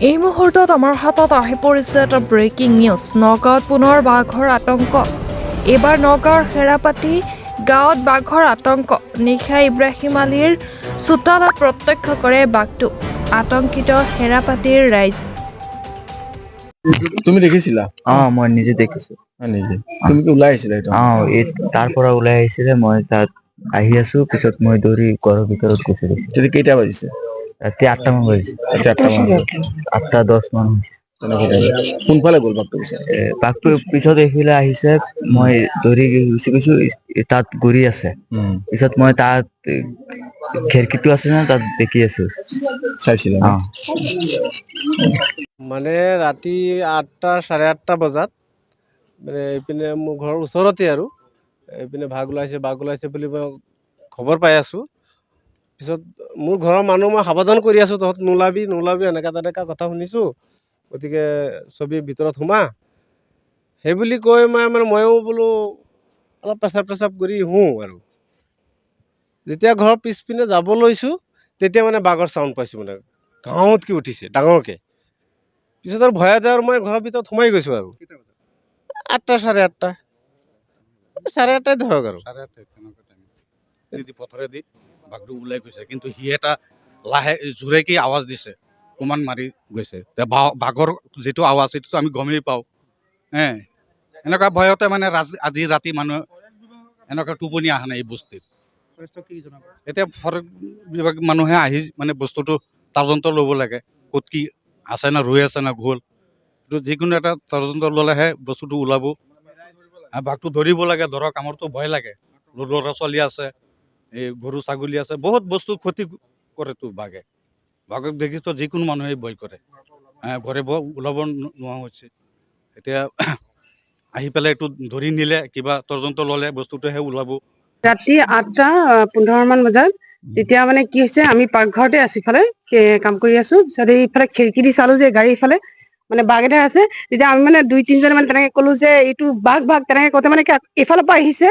এই মুহূৰ্তত আমাৰ হাতত আহি পৰিছে এটা ব্ৰেকিং নিউজ। নগাঁৱত পুনৰ বাঘৰ আতংক। এইবাৰ নগাঁৱৰ খেৰাপাতি গাঁৱত বাঘৰ আতংক। নিশা ইব্ৰাহিম আলীৰ চোতালত প্ৰত্যক্ষ কৰে বাঘটো। আতংকিত খেৰাপাতিৰ ৰাইজ। তুমি দেখিছিলা? মই নিজে দেখিছো। হয় নেকি? তুমি কি ওলাই আহিছিলা এইটো? এই তাৰ পৰা ওলাই আহিছিলে, মই তাত আহি আছো, পিছত মই দৌৰি ঘৰৰ ভিতৰত গুচি গৈছো। তেতিয়া কেইটা বাজিছে? ৰাতি 8টা মান বাজিছে। ৰাতি 8টা মান বজাত। 8:10 মান হৈছে। তেনেকুৱা টাইমত। কোনফালে গ'ল বাঘটো পিছে? বাঘটো পিছত এইফালে আহিছে, মই দৌৰি গুচি গৈছো, তাত ঘূৰি আছে। পিছত মই তাত খিৰিকীটো আছে না, তাত দেখি আছো। চাইছিলা? মানে ৰাতি 8টা, 8:30 বজাত মানে এইপিনে মোৰ ঘৰৰ ওচৰতে আৰু এইপিনে বাঘ ওলাইছে বুলি মই খবৰ পাই আছোঁ। পিছত মোৰ ঘৰৰ মানুহ মই সাৱধান কৰি আছোঁ, তহঁত নোলাবি এনেকুৱা তেনেকুৱা কথা শুনিছোঁ, গতিকে ছবি ভিতৰত সোমা। সেই বুলি কৈ ময়ো বোলো অলপ পেচাব কৰি শুওঁ আৰু যেতিয়া ঘৰৰ পিছপিনে যাব লৈছোঁ, তেতিয়া মানে বাঘৰ চাউণ্ড পাইছোঁ, মানে গাঁৱতকৈ উঠিছে ডাঙৰকৈ। পিছত আৰু ভয়তে আৰু মই ঘৰৰ ভিতৰত সোমাই গৈছোঁ আৰু 8টা, 8:30, 8:30 ধৰক আৰু পথৰেদি বাঘটো ওলাই গৈছে, কিন্তু সি এটা লাহে জোৰেকে আৱাজ দিছে, কোমান মাৰি গৈছে। বাঘৰ যিটো আৱাজ সেইটোতো আমি গমেই পাওঁ। এনেকুৱা ভয়তে মানে আজি ৰাতি মানুহ এনেকুৱা টোপনি অহা নাই এই বস্তিত। এতিয়া ফৰেষ্ট বিভাগ মানুহে আহি মানে বস্তুটো তদন্ত ল'ব লাগে, ক'ত কি আছে না ৰৈ আছে না গ'ল। এইটো যিকোনো এটা তদন্ত ল'লেহে বস্তুটো ওলাব। বাঘটো ধৰিব লাগে, ধৰক আমাৰতো ভয় লাগে, ল'ৰা ছোৱালী আছে, এই গৰু ছাগলী আছে, বহুত বস্তু ক্ষতি কৰেতো বাঘে। বাঘক দেখিতো যিকোনো মানুহে ভয় কৰে। ঘৰে ওলাব নোহোৱা হৈছে। এতিয়া আহি পেলাই এইটো ধৰি নিলে, কিবা তদন্ত ল'লে বস্তুটোহে ওলাব। ৰাতি 8:15 মান বজাত তেতিয়া মানে কি হৈছে, আমি পাকঘৰতে আছো, ইফালে কাম কৰি আছো। পিছত এইফালে খিৰিকী দি চালো যে গাড়ী ইফালে মানে বাঘ এটা আছে। তেতিয়া আমি মানে 2-3জন মানে তেনেকে কলো যে এইটো বাঘ তেনেকে কওঁতে মানে এইফালৰ পৰা আহিছে,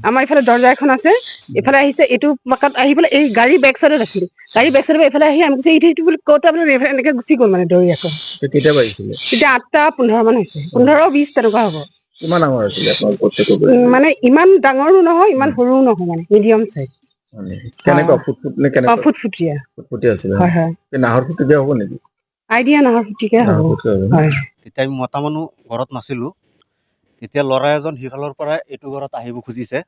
আমাৰ ইফালে দৰ্জা এখন আছে, এইফালে আহিছে, এইটো পাকাত আহি পেলাই এই গাড়ী বেক চাইডত আছিল, গাড়ী বেক চাইডৰ এইফালে আহি আমি কৈছো এইটো বুলি কওঁতে মানে এনেকে গুচি গ'ল মানে দৌৰি আকৌ। কেইটা বাজিছিলে? তেতিয়া 8:15 মান হৈছে, 15-20 তেনেকুৱা হ'ব। কিমান ডাঙৰ আছিলে আপোনাৰ প্ৰত্যেকটো? মানে ইমান ডাঙৰো নহয়, ইমান সৰুও নহয়, মানে মিডিয়াম চাইজ। কেনেকুৱা ফুটফুট নে কেনেকুৱা? ফুটফুটীয়া। ফুটফুটীয়া আছিলে? হয় হয়। নাহৰ ফুটুকীয়া হ'ব নেকি? আইডিয়া নাহৰ ফুটুকীয়া হ'ব। নাহৰ ফুটুকীয়া হ'ব। হয়। তেতিয়া আমি মতা মানুহ ঘৰত নাছিলোঁ। তেতিয়া ল'ৰা এজন সিফালৰ পৰা এইটো ঘৰত আহিব খুজিছে।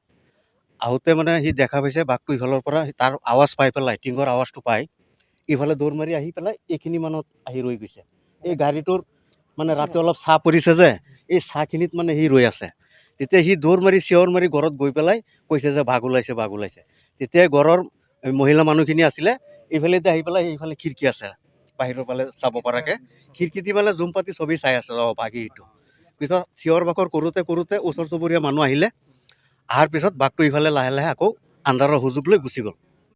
আহোঁতে মানে সি দেখা পাইছে বাঘটো ইফালৰ পৰা, তাৰ আৱাজ পাই পেলাই, টিঙৰ আৱাজটো পাই ইফালে দৌৰ মাৰি আহি পেলাই এইখিনি মানত আহি ৰৈ গৈছে। এই গাড়ীটোৰ মানে ৰাতি অলপ ছাঁ পৰিছে যে, এই ছাঁখিনিত মানে সি ৰৈ আছে। তেতিয়া সি দৌৰ মাৰি চিঞৰ মাৰি ঘৰত গৈ পেলাই কৈছে যে বাঘ ওলাইছে। তেতিয়া ঘৰৰ মহিলা মানুহখিনি আছিলে, এইফালেদি আহি পেলাই এইফালে খিৰিকী আছে, বাহিৰৰ ফালে চাব পৰাকৈ, খিৰিকী দি মানে জুম পাতি ছবি চাই আছে, বাঘী এইটো। পিছত চিঞৰ বাখৰ কৰোঁতে ওচৰ চুবুৰীয়া মানুহ আহিলে, অহাৰ পিছত বাঘটো ইফালে লাহে লাহে আকৌ আন্ধাৰৰ সুযোগ লৈ গুচি গ'ল।